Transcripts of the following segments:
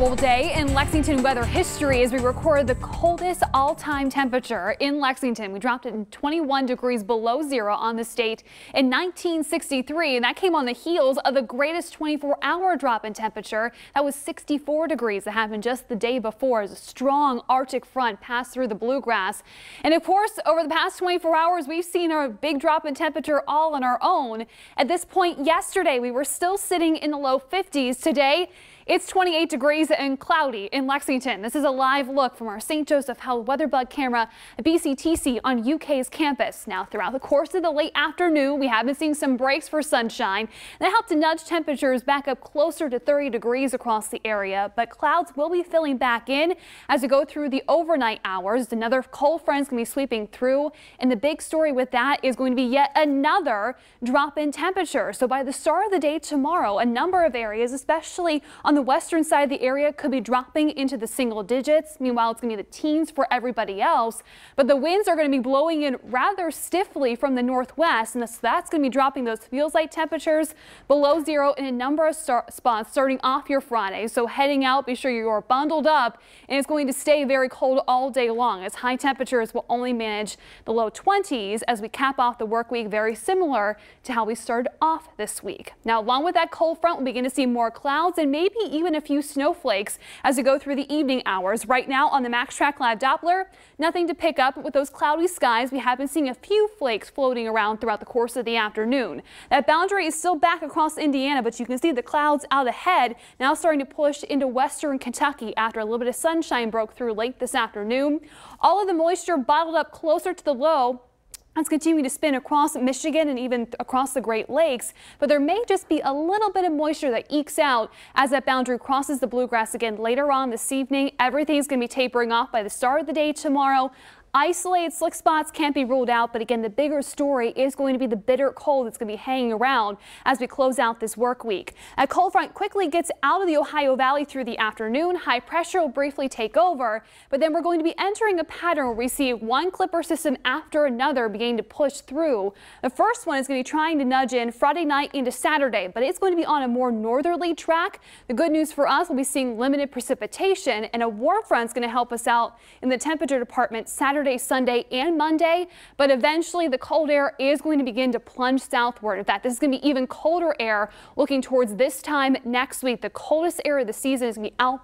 remarkable day in Lexington weather history as we record the coldest all-time temperature in Lexington. We dropped it in 21 degrees below zero on the state in 1963, and that came on the heels of the greatest 24-hour drop in temperature. That was 64 degrees that happened just the day before as a strong Arctic front passed through the bluegrass. And of course, over the past 24 hours, we've seen a big drop in temperature all on our own. At this point yesterday, we were still sitting in the low 50s. Today, it's 28 degrees and cloudy in Lexington. This is a live look from our St. Joseph Heald WeatherBug camera at BCTC on UK's campus. Now, throughout the course of the late afternoon, we have been seeing some breaks for sunshine. That helped to nudge temperatures back up closer to 30 degrees across the area, but clouds will be filling back in as we go through the overnight hours. Another cold front is going to be sweeping through, and the big story with that is going to be yet another drop in temperature. So by the start of the day tomorrow, a number of areas, especially on the western side of the area, could be dropping into the single digits. Meanwhile, it's going to be the teens for everybody else. But the winds are going to be blowing in rather stiffly from the northwest, and so that's going to be dropping those feels like temperatures below zero in a number of spots starting off your Friday. So heading out, be sure you're bundled up, and it's going to stay very cold all day long as high temperatures will only manage the low 20s as we cap off the work week, very similar to how we started off this week. Now, along with that cold front, we'll begin to see more clouds and maybe even a few snowflakes as we go through the evening hours. Right now on the MaxTrack Live Doppler, nothing to pick up. With those cloudy skies, we have been seeing a few flakes floating around throughout the course of the afternoon. That boundary is still back across Indiana, but you can see the clouds out ahead now starting to push into western Kentucky after a little bit of sunshine broke through late this afternoon. All of the moisture bottled up closer to the low. That's continuing to spin across Michigan and even across the Great Lakes, but there may just be a little bit of moisture that ekes out as that boundary crosses the bluegrass again later on this evening. Everything's going to be tapering off by the start of the day tomorrow. Isolated slick spots can't be ruled out, but again, the bigger story is going to be the bitter cold that's going to be hanging around as we close out this work week. A cold front quickly gets out of the Ohio Valley through the afternoon. High pressure will briefly take over, but then we're going to be entering a pattern where we see one clipper system after another beginning to push through. The first one is going to be trying to nudge in Friday night into Saturday, but it's going to be on a more northerly track. The good news for us, we'll be seeing limited precipitation, and a warm front is going to help us out in the temperature department Saturday, Sunday, and Monday, but eventually the cold air is going to begin to plunge southward. In fact, this is going to be even colder air looking towards this time next week. The coldest air of the season is going to be out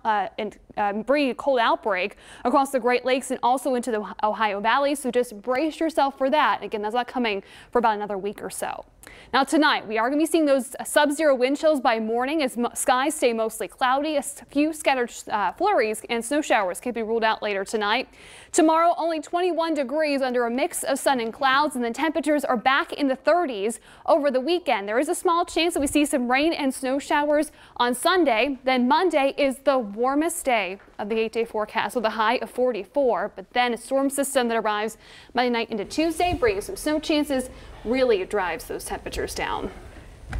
bringing a cold outbreak across the Great Lakes and also into the Ohio Valley, so just brace yourself for that. Again, that's not coming for about another week or so. Now tonight, we are going to be seeing those sub-zero wind chills by morning as skies stay mostly cloudy. A few scattered flurries and snow showers can be ruled out later tonight. Tomorrow, only 21 degrees under a mix of sun and clouds, and the temperatures are back in the 30s over the weekend. There is a small chance that we see some rain and snow showers on Sunday. Then Monday is the warmest day of the 8-day forecast with a high of 44. But then a storm system that arrives Monday night into Tuesday, bringing some snow chances, really drives those temperatures down.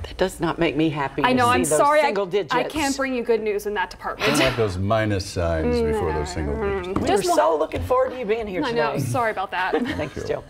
That does not make me happy. I know, I'm sorry, single digits. I can't bring you good news in that department. I like those minus signs before those single digits. We're so looking forward to you being here today. I know, sorry about that. Thanks, Jill.